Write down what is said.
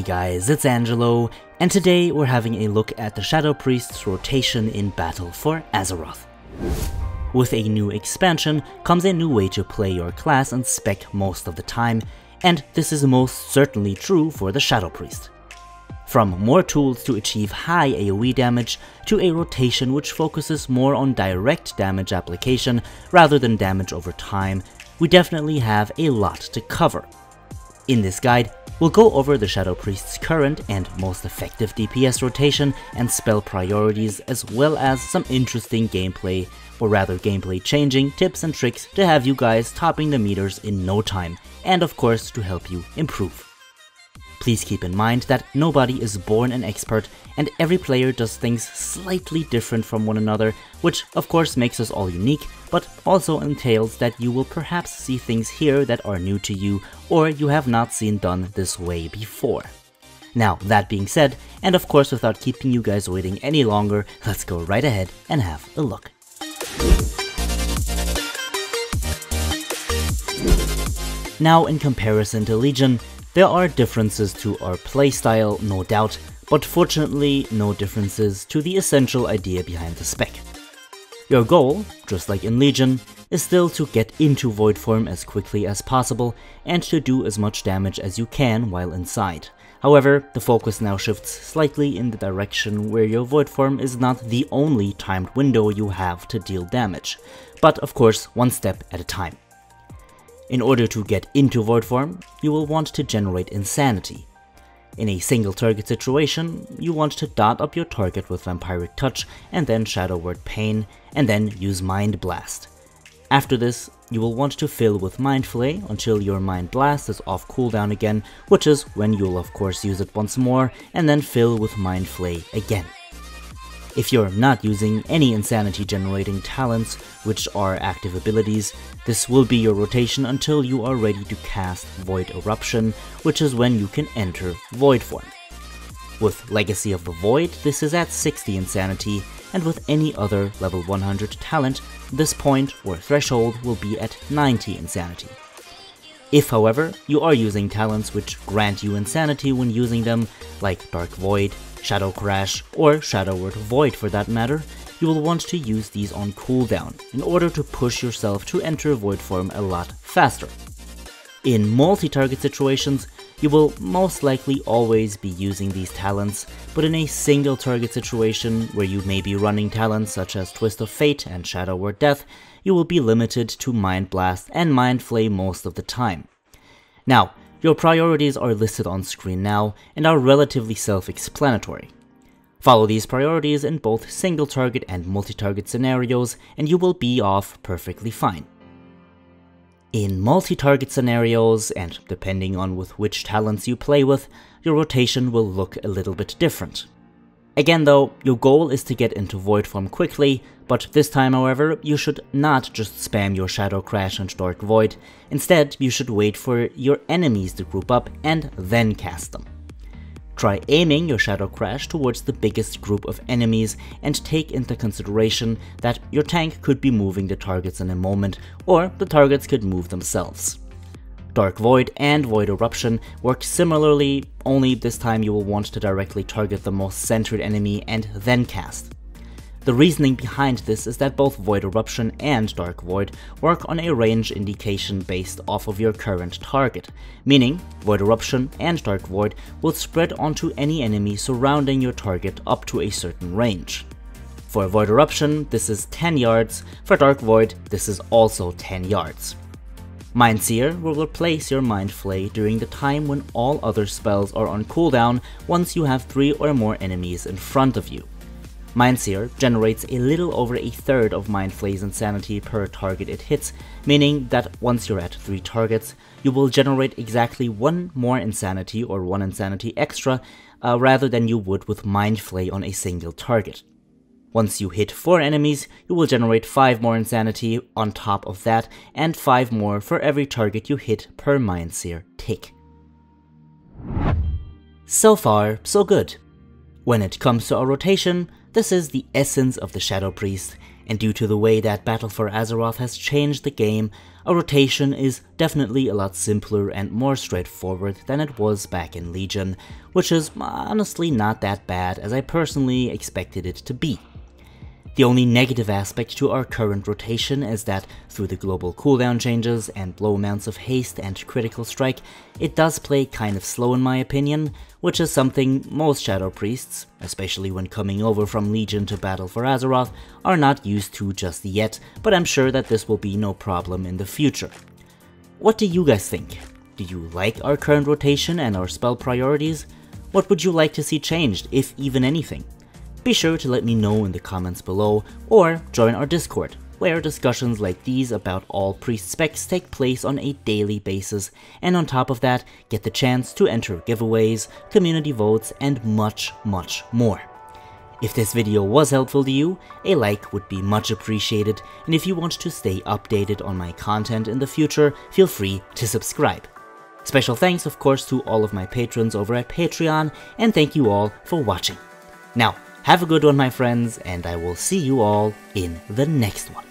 guys, it's Angelo, and today we're having a look at the Shadow Priest's rotation in battle for Azeroth. With a new expansion comes a new way to play your class and spec most of the time, and this is most certainly true for the Shadow Priest. From more tools to achieve high AoE damage, to a rotation which focuses more on direct damage application rather than damage over time, we definitely have a lot to cover. In this guide, we'll go over the Shadow Priest's current and most effective DPS rotation and spell priorities, as well as some interesting gameplay, or rather gameplay changing tips and tricks to have you guys topping the meters in no time, and of course to help you improve. Please keep in mind that nobody is born an expert and every player does things slightly different from one another, which of course makes us all unique, but also entails that you will perhaps see things here that are new to you or you have not seen done this way before. Now, that being said, and of course without keeping you guys waiting any longer, let's go right ahead and have a look. Now, in comparison to Legion, there are differences to our playstyle, no doubt, but fortunately no differences to the essential idea behind the spec. Your goal, just like in Legion, is still to get into Void form as quickly as possible and to do as much damage as you can while inside. However, the focus now shifts slightly in the direction where your Void form is not the only timed window you have to deal damage, but of course one step at a time. In order to get into Void form, you will want to generate Insanity. In a single target situation, you want to dot up your target with Vampiric Touch and then Shadow Word Pain, and then use Mind Blast. After this, you will want to fill with Mind Flay until your Mind Blast is off cooldown again, which is when you'll of course use it once more, and then fill with Mind Flay again. If you're not using any insanity generating talents, which are active abilities, this will be your rotation until you are ready to cast Void Eruption, which is when you can enter Void form. With Legacy of the Void, this is at 60 insanity, and with any other level 100 talent, this point or threshold will be at 90 insanity. If, however, you are using talents which grant you insanity when using them, like Dark Void, Shadow Crash, or Shadow Word Void for that matter, you will want to use these on cooldown in order to push yourself to enter Void form a lot faster. In multi-target situations, you will most likely always be using these talents, but in a single target situation where you may be running talents such as Twist of Fate and Shadow Word Death, you will be limited to Mind Blast and Mind Flay most of the time. Now, your priorities are listed on screen now and are relatively self-explanatory. Follow these priorities in both single target and multi-target scenarios and you will be off perfectly fine. In multi-target scenarios, and depending on with which talents you play with, your rotation will look a little bit different. Again though, your goal is to get into Void form quickly, but this time however, you should not just spam your Shadow Crash and Dark Void. Instead, you should wait for your enemies to group up and then cast them. Try aiming your Shadow Crash towards the biggest group of enemies and take into consideration that your tank could be moving the targets in a moment, or the targets could move themselves. Dark Void and Void Eruption work similarly, only this time you will want to directly target the most centered enemy and then cast. The reasoning behind this is that both Void Eruption and Dark Void work on a range indication based off of your current target, meaning Void Eruption and Dark Void will spread onto any enemy surrounding your target up to a certain range. For Void Eruption, this is 10 yards, for Dark Void, this is also 10 yards. Mindseer will replace your Mind Flay during the time when all other spells are on cooldown once you have 3 or more enemies in front of you. Mindseer generates a little over a third of Mind Flay's insanity per target it hits, meaning that once you're at 3 targets, you will generate exactly 1 more insanity or 1 insanity extra rather than you would with Mind Flay on a single target. Once you hit 4 enemies, you will generate 5 more insanity on top of that, and 5 more for every target you hit per Mindseer tick. So far, so good. When it comes to our rotation, This is the essence of the Shadow Priest, and due to the way that Battle for Azeroth has changed the game, a rotation is definitely a lot simpler and more straightforward than it was back in Legion, which is honestly not that bad as I personally expected it to be. The only negative aspect to our current rotation is that through the global cooldown changes and low amounts of haste and critical strike, it does play kind of slow in my opinion, which is something most Shadow Priests, especially when coming over from Legion to Battle for Azeroth, are not used to just yet, but I'm sure that this will be no problem in the future. What do you guys think? Do you like our current rotation and our spell priorities? What would you like to see changed, if even anything? Be sure to let me know in the comments below, or join our Discord, where discussions like these about all priest specs take place on a daily basis, and on top of that, get the chance to enter giveaways, community votes, and much more. If this video was helpful to you, a like would be much appreciated, and if you want to stay updated on my content in the future, feel free to subscribe. Special thanks of course to all of my patrons over at Patreon, and thank you all for watching. Now, have a good one my friends, and I will see you all in the next one.